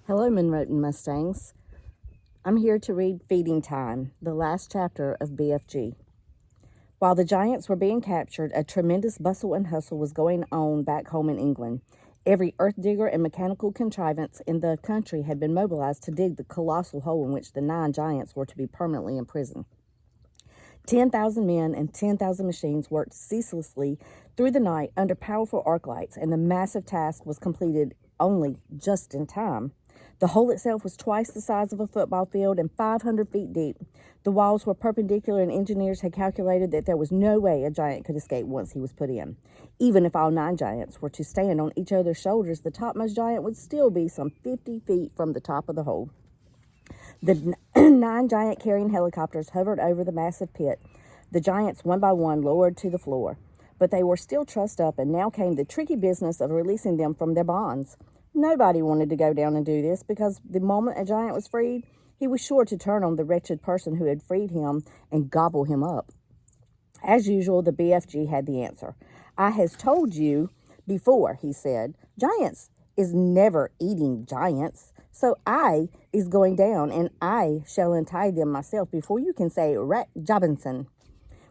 Hello, Monroton Mustangs. I'm here to read Feeding Time, the last chapter of BFG. While the giants were being captured, a tremendous bustle and hustle was going on back home in England. Every earth digger and mechanical contrivance in the country had been mobilized to dig the colossal hole in which the 9 giants were to be permanently imprisoned. 10,000 men and 10,000 machines worked ceaselessly through the night under powerful arc lights, and the massive task was completed only just in time. The hole itself was twice the size of a football field and 500 feet deep. The walls were perpendicular, and engineers had calculated that there was no way a giant could escape once he was put in. Even if all 9 giants were to stand on each other's shoulders, the topmost giant would still be some 50 feet from the top of the hole. The 9 giant carrying helicopters hovered over the massive pit. The giants, one by one, lowered to the floor. But they were still trussed up, and now came the tricky business of releasing them from their bonds. Nobody wanted to go down and do this, because the moment a giant was freed, he was sure to turn on the wretched person who had freed him and gobble him up. As usual, the BFG had the answer. "I has told you before," he said. "Giants is never eating giants. So I is going down, and I shall untie them myself before you can say Rat Jobinson."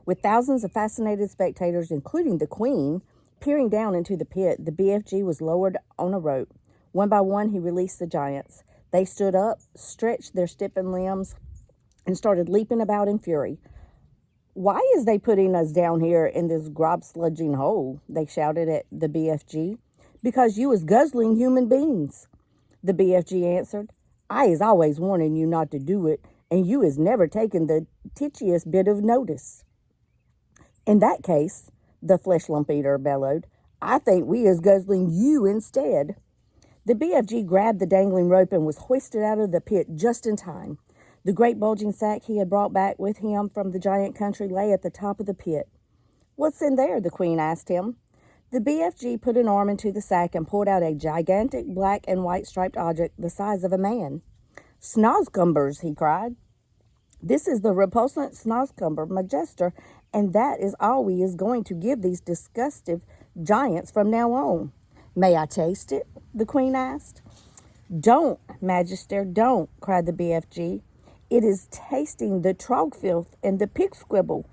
With thousands of fascinated spectators, including the Queen, peering down into the pit, the BFG was lowered on a rope. One by one, he released the giants. They stood up, stretched their stiffened limbs, and started leaping about in fury. "Why is they putting us down here in this grob-sludging hole?" they shouted at the BFG. "Because you is guzzling human beings." The BFG answered, "I is always warning you not to do it, and you is never taking the titchiest bit of notice." "In that case," the flesh lump eater bellowed, "I think we is guzzling you instead." The BFG grabbed the dangling rope and was hoisted out of the pit just in time. The great bulging sack he had brought back with him from the giant country lay at the top of the pit. "What's in there?" the Queen asked him. The BFG put an arm into the sack and pulled out a gigantic black and white striped object the size of a man. "Snozcumbers," he cried. "This is the repulsant Snozcumber Majester, and that is all we is going to give these disgustive giants from now on." "May I taste it?" the Queen asked. "Don't, Magister, don't," cried the BFG. "It is tasting the trog filth and the pig squibble."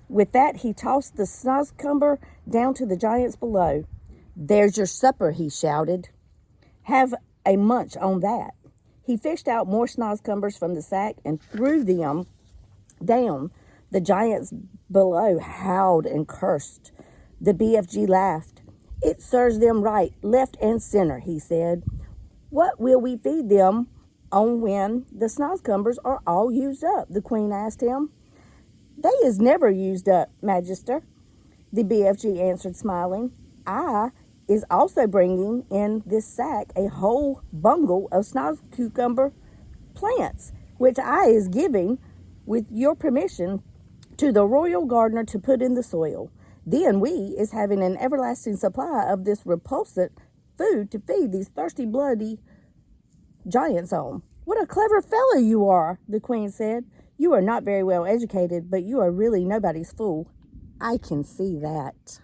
With that, he tossed the Snozcumber down to the giants below. "There's your supper," he shouted. "Have a munch on that." He fished out more Snozcumbers from the sack and threw them down. The giants below howled and cursed. The BFG laughed. "It serves them right, left and center," he said. "What will we feed them on when the Snozcumbers are all used up?" the Queen asked him. "They is never used up, Magister," the BFG answered, smiling. "I is also bringing in this sack a whole bungle of Snozcucumber plants, which I is giving, with your permission, to the royal gardener to put in the soil. Then we is having an everlasting supply of this repulsant food to feed these thirsty, bloody giants on." "What a clever fellow you are," the Queen said. "You are not very well educated, but you are really nobody's fool." "I can see that."